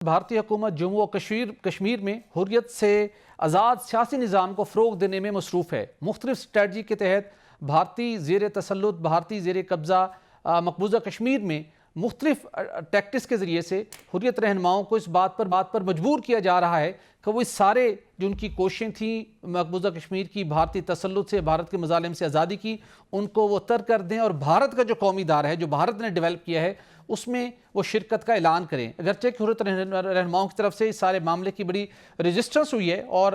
بھارتی حکومت جموں و کشمیر میں حریت سے آزاد سیاسی نظام کو فروغ دینے میں مصروف ہے۔ مختلف اسٹریٹجی کے تحت بھارتی زیر تسلط بھارتی زیر قبضہ مقبوضہ کشمیر میں مختلف ٹیکٹس کے ذریعے سے حریت رہنماؤں کو اس بات پر مجبور کیا جا رہا ہے کہ وہ اس سارے جو ان کی کوششیں تھیں مقبوضہ کشمیر کی بھارتی تسلط سے، بھارت کے مظالم سے آزادی کی، ان کو وہ ترک کر دیں اور بھارت کا جو قومی ادارہ ہے جو بھارت نے ڈیولپ کیا ہے اس میں وہ شرکت کا اعلان کریں۔ اگرچہ کہ حریت رہنماؤں کی طرف سے اس سارے معاملے کی بڑی ریزسٹنس ہوئی ہے اور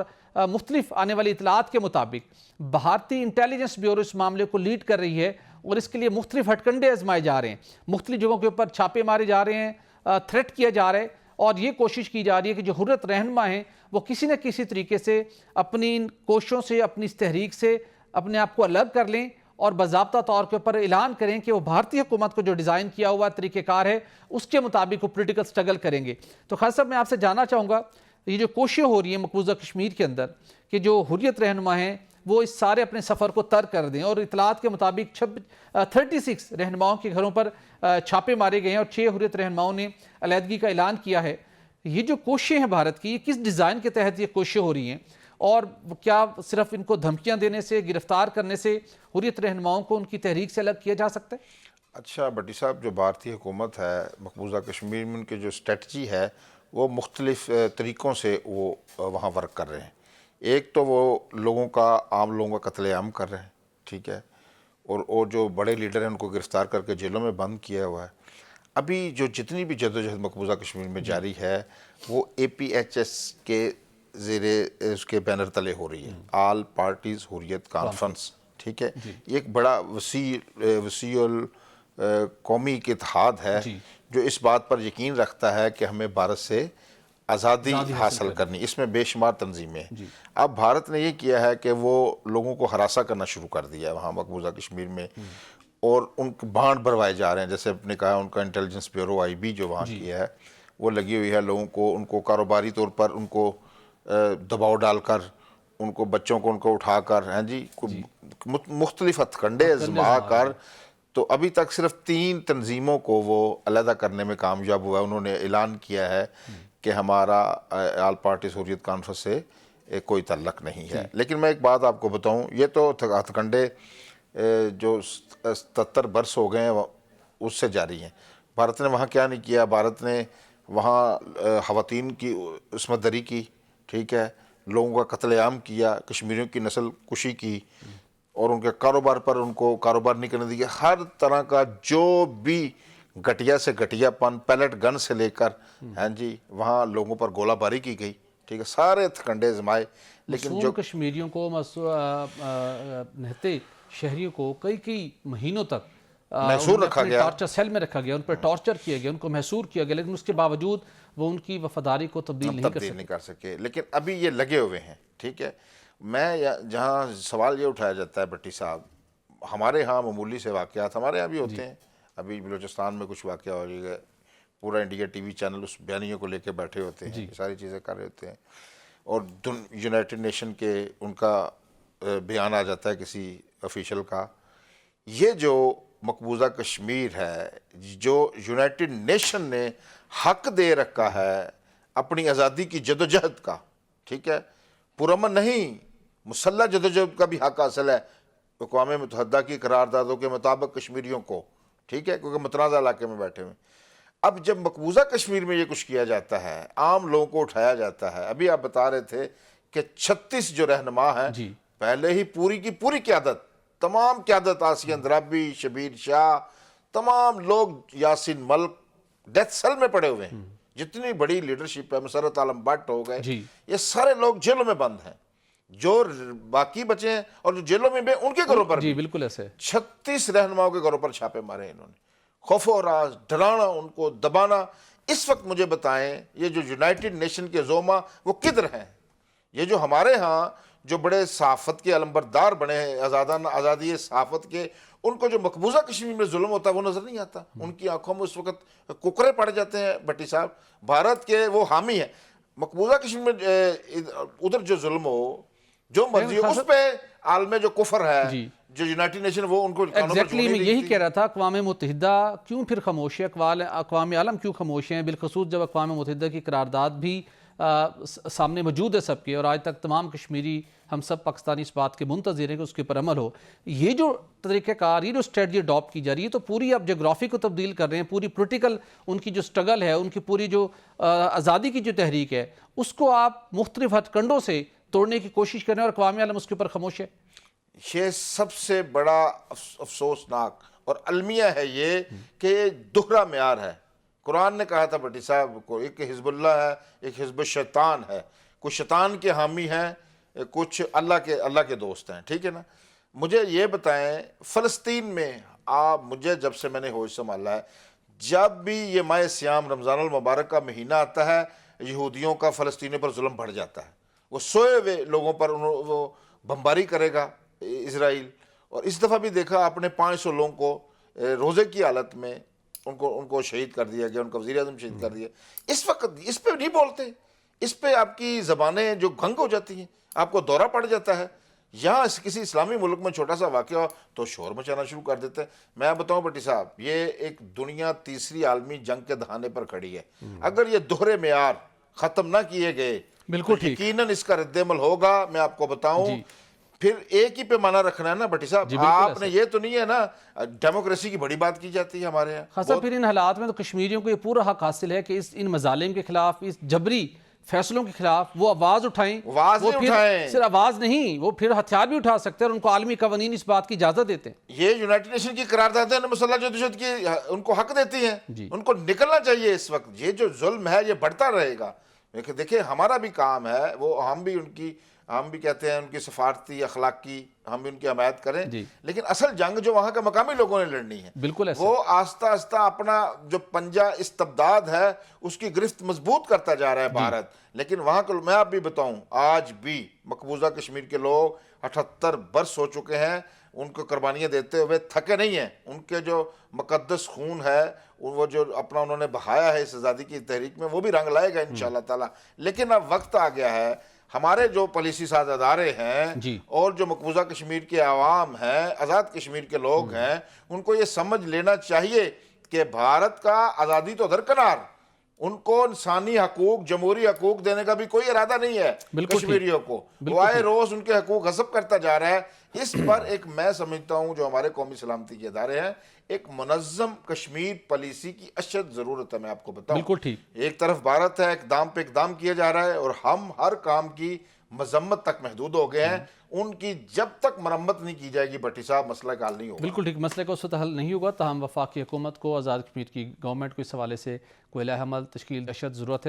مختلف آنے والی اطلاعات کے مطابق بھارتی انٹیلیجنس بیورو اس معاملے کو لیڈ کر رہی ہے اور اس کے لیے مختلف ہتھ کنڈے آزمائے جا رہے ہیں، مختلف جگہوں کے اوپر چھاپے مارے جا رہے ہیں، تھریٹ کیا جا رہا ہے اور یہ کوشش کی جا رہی ہے کہ جو حریت رہنما ہیں وہ کسی نہ کسی طریقے سے اپنی ان کوششوں سے، اپنی اس تحریک سے اپنے آپ کو الگ کر لیں اور باضابطہ طور کے اوپر اعلان کریں کہ وہ بھارتی حکومت کو جو ڈیزائن کیا ہوا طریقہ کار ہے اس کے مطابق وہ پولیٹیکل سٹرگل کریں گے۔ تو خالد صاحب میں آپ سے جاننا چاہوں گا یہ جو کوششیں ہو رہی ہیں مقبوضہ کشمیر کے اندر کہ جو حریت رہنما ہیں وہ اس سارے اپنے سفر کو ترک کر دیں، اور اطلاعات کے مطابق 36 رہنماؤں کے گھروں پر چھاپے مارے گئے ہیں اور 6 حریت رہنماؤں نے علیحدگی کا اعلان کیا ہے۔ یہ جو کوششیں ہیں بھارت کی، یہ کس ڈیزائن کے تحت یہ کوششیں ہو رہی ہیں اور کیا صرف ان کو دھمکیاں دینے سے، گرفتار کرنے سے حریت رہنماؤں کو ان کی تحریک سے الگ کیا جا سکتا ہے؟ اچھا بٹی صاحب، جو بھارتی حکومت ہے مقبوضہ کشمیر میں ان کی جو اسٹریٹجی ہے وہ مختلف طریقوں سے وہ وہاں ورک کر رہے ہیں۔ ایک تو وہ عام لوگوں کا قتل عام کر رہے ہیں، ٹھیک ہے، اور جو بڑے لیڈر ہیں ان کو گرفتار کر کے جیلوں میں بند کیا ہوا ہے۔ ابھی جو جتنی بھی جدوجہد مقبوضہ کشمیر میں جاری ہے وہ APHS کے زیر اس کے بینر تلے ہو رہی ہے، آل پارٹیز حریت کانفرنس، ٹھیک ہے۔ یہ ایک بڑا وسیع قومی اتحاد ہے جو اس بات پر یقین رکھتا ہے کہ ہمیں بھارت سے آزادی حاصل کرنی۔ اس میں بے شمار تنظیمیں ہیں۔ اب بھارت نے یہ کیا ہے کہ وہ لوگوں کو ہراساں کرنا شروع کر دیا ہے وہاں مقبوضہ کشمیر میں، اور ان کو بانڈ بھروائے جا رہے ہیں۔ جیسے آپ نے کہا ان کا انٹیلیجنس بیورو IB جو وہاں کی ہے وہ لگی ہوئی ہے لوگوں کو، ان کو کاروباری طور پر ان کو دباؤ ڈال کر، ان کو بچوں کو ان کو اٹھا کر مختلف ہتھ کنڈے آزما کر، تو ابھی تک صرف 3 تنظیموں کو وہ علیحدہ کرنے میں کامیاب ہوا ہے۔ انہوں نے اعلان کیا ہے کہ ہمارا آل پارٹیز حریت کانفرنس سے کوئی تعلق نہیں ہے۔ لیکن میں ایک بات آپ کو بتاؤں، یہ تو ہتھ کنڈے جو 77 برس ہو گئے ہیں اس سے جاری ہیں۔ بھارت نے وہاں کیا نہیں کیا؟ بھارت نے وہاں خواتین کی عصمت دری کی، ٹھیک ہے، لوگوں کا قتل عام کیا، کشمیریوں کی نسل کشی کی، اور ان کے کاروبار پر ان کو کاروبار نہیں کرنے دیا۔ ہر طرح کا جو بھی گھٹیا سے گھٹیا پن، پیلٹ گن سے لے کر وہاں لوگوں پر گولہ باری کی گئی، ٹھیک ہے، سارے کنڈے آزمائے۔ لیکن جو کشمیریوں کو نہتے شہریوں کو کئی مہینوں تک محصور رکھا گیا، ٹارچر سیل میں رکھا گیا، ان پر ٹارچر کیا گیا، ان کو محصور کیا گیا، لیکن اس کے باوجود وہ ان کی وفاداری کو تبدیل نہیں کر سکے۔ لیکن ابھی یہ لگے ہوئے ہیں، ٹھیک ہے۔ میں جہاں سوال یہ اٹھایا جاتا ہے بٹی صاحب، ہمارے ہاں معمولی سے واقعات ہمارے ہاں بھی ہوتے ہیں۔ ابھی بلوچستان میں کچھ واقعہ ہو رہی ہے، پورا انڈیا TV چینل اس بیانیوں کو لے کے بیٹھے ہوتے ہیں، ساری چیزیں کر رہے ہوتے ہیں، اور یونائٹڈ نیشن کے ان کا بیان آ جاتا ہے کسی آفیشل کا۔ یہ جو مقبوضہ کشمیر ہے، جو یونائٹڈ نیشن نے حق دے رکھا ہے اپنی آزادی کی جدوجہد کا، ٹھیک ہے، پرامن نہیں، مسلح جدوجہد کا بھی حق حاصل ہے اقوام متحدہ کی قراردادوں کے مطابق کشمیریوں کو، ٹھیک ہے، کیونکہ متنازع علاقے میں بیٹھے ہوئے۔ اب جب مقبوضہ کشمیر میں یہ کچھ کیا جاتا ہے، عام لوگوں کو اٹھایا جاتا ہے، ابھی آپ بتا رہے تھے کہ 36 جو رہنما ہیں پہلے ہی پوری کی پوری قیادت، تمام قیادت، آسیہ اندرابی، شبیر شاہ، تمام لوگ، یاسین ملک ڈیتھ سیل میں پڑے ہوئے ہیں۔ جتنی بڑی لیڈرشپ ہے، مسرت عالم بٹ ہو گئے، یہ سارے لوگ جیلوں میں بند ہیں۔ جو باقی بچے ہیں اور جو جیلوں میں بھی ان کے گھروں پر بھی بالکل ایسے 36 رہنماؤں کے گھروں پر چھاپے مارے انہوں نے، خوف و راز، ڈرانا، ان کو دبانا۔ اس وقت مجھے بتائیں یہ جو یونائٹڈ نیشن کے زوما وہ کدھر ہیں؟ یہ جو ہمارے ہاں جو بڑے صحافت کے علمبردار بنے ہیں، آزادی صحافت کے، ان کو جو مقبوضہ کشمیر میں ظلم ہوتا ہے وہ نظر نہیں آتا۔ ان کی آنکھوں میں اس وقت ککرے پڑ جاتے ہیں بٹی صاحب۔ بھارت کے وہ حامی ہیں، مقبوضہ کشمیر میں ادھر جو ظلم ہو، جو مرضی ہو، اس پہ عالم جو کفر ہے، جی جو یونائٹڈ نیشن وہ ان کو کانوں پر ایگزیکٹلی میں چوڑی یہی دیتی کہہ رہا تھا، اقوام متحدہ کیوں پھر خاموش ہے؟ اقوام عالم کیوں خاموش ہیں؟ بالخصوص جب اقوام متحدہ کی قرارداد بھی سامنے موجود ہے سب کے، اور آج تک تمام کشمیری ہم سب پاکستانی اس بات کے منتظر ہیں کہ اس کے پر عمل ہو۔ یہ جو طریقہ کار، یہ جو اسٹریٹجی اڈاپٹ کی جا رہی ہے، تو پوری اب جغرافی کو تبدیل کر رہے ہیں، پوری پولیٹیکل ان کی جو سٹرگل ہے، ان کی پوری جو آزادی کی جو تحریک ہے، اس کو آپ مختلف ہتھ کنڈوں سے توڑنے کی کوشش کر رہے ہیں، اور اقوام عالم اس کے اوپر خاموش ہے۔ یہ سب سے بڑا افسوسناک اور المیہ ہے یہ کہ یہ دوہرا معیار ہے۔ قرآن نے کہا تھا بھٹی صاحب کو، ایک حزب اللہ ہے، ایک حزب الشیطان ہے، کچھ شیطان کے حامی ہیں، کچھ اللہ کے دوست ہیں، ٹھیک ہے نا۔ مجھے یہ بتائیں، فلسطین میں مجھے جب سے میں نے ہوش سنبھالا ہے، جب بھی یہ ماہ سیام رمضان المبارک کا مہینہ آتا ہے، یہودیوں کا فلسطینیوں پر ظلم بڑھ جاتا ہے۔ وہ سوئے ہوئے لوگوں پر وہ بمباری کرے گا اسرائیل، اور اس دفعہ بھی دیکھا آپ نے 500 لوگوں کو روزے کی حالت میں ان کو شہید کر دیا گیا، ان کا وزیر اعظم شہید کر دیا۔ اس وقت اس پہ نہیں بولتے، اس پہ آپ کی زبانیں جو گھنگ ہو جاتی ہیں، آپ کو دورہ پڑ جاتا ہے۔ یہاں کسی اسلامی ملک میں چھوٹا سا واقعہ ہو تو شور مچانا شروع کر دیتے ہیں۔ میں بتاؤں بھٹی صاحب، یہ ایک دنیا تیسری عالمی جنگ کے دہانے پر کھڑی ہے۔ اگر یہ دوہرے معیار ختم نہ کیے گئے، بالکل ٹھیک، یقیناً اس کا رد عمل ہوگا۔ میں آپ کو بتاؤں، پھر ایک ہی پیمانہ رکھنا ہے نا بھٹی صاحب، آپ نے یہ تو نہیں ہے نا، ڈیموکریسی کی بڑی بات کی جاتی ہے ہمارے یہاں۔ خاصا پھر ان حالات میں تو کشمیریوں کو یہ پورا حق حاصل ہے کہ ان مظالم کے خلاف، اس جبری فیصلوں کے خلاف وہ آواز اٹھائیں۔ آواز نہیں اٹھائیں، صرف آواز نہیں، وہ پھر ہتھیار بھی اٹھا سکتے ہیں، اور ان کو عالمی قوانین اس بات کی اجازت دیتے ہیں۔ یہ یونائٹڈ نیشن کی قراردادیں مسلح جدوجہد کی ان کو حق دیتی ہیں، ان کو نکلنا چاہیے۔ اس وقت یہ جو ظلم ہے یہ بڑھتا رہے گا۔ دیکھیں ہمارا بھی کام ہے، وہ ہم بھی کہتے ہیں ان کی سفارتی اخلاقی، ہم بھی ان کی حمایت کریں، لیکن اصل جنگ جو وہاں کے مقامی لوگوں نے لڑنی ہے، بالکل ایسا وہ آہستہ آہستہ اپنا جو پنجہ استبداد ہے اس کی گرفت مضبوط کرتا جا رہا ہے بھارت۔ لیکن وہاں کو میں آپ بھی بتاؤں، آج بھی مقبوضہ کشمیر کے لوگ 78 برس ہو چکے ہیں، ان کو قربانیاں دیتے ہوئے تھکے نہیں ہیں۔ ان کے جو مقدس خون ہے، وہ جو اپنا انہوں نے بہایا ہے اس آزادی کی تحریک میں، وہ بھی رنگ لائے گا انشاءاللہ تعالی۔ لیکن اب وقت آ گیا ہے، ہمارے جو پالیسی ساز ادارے ہیں اور جو مقبوضہ کشمیر کے عوام ہیں، آزاد کشمیر کے لوگ ہیں، ان کو یہ سمجھ لینا چاہیے کہ بھارت کا آزادی تو درکنار، ان کو انسانی حقوق، جمہوری حقوق دینے کا بھی کوئی ارادہ نہیں ہے کشمیریوں کو۔ وہ آئے روز ان کے حقوق غصب کرتا جا رہا ہے۔ اس پر ایک میں سمجھتا ہوں جو ہمارے قومی سلامتی کے ادارے ہیں، ایک منظم کشمیر پالیسی کی اشد ضرورت ہے۔ میں آپ کو بتاؤں، بالکل ٹھیک، ایک طرف بھارت ہے، اقدام پہ اقدام کیا جا رہا ہے، اور ہم ہر کام کی مذمت تک محدود ہو گئے ہیں۔ ان کی جب تک مرمت نہیں کی جائے گی بھٹی صاحب، مسئلہ کا حل نہیں ہوگا۔ بالکل ٹھیک، مسئلے کا اس وقت حل نہیں ہوگا تاہم وفاقی حکومت کو، آزاد کشمیر کی گورنمنٹ کو اس حوالے سے کوئی عمل تشکیل اشد ضرورت ہے۔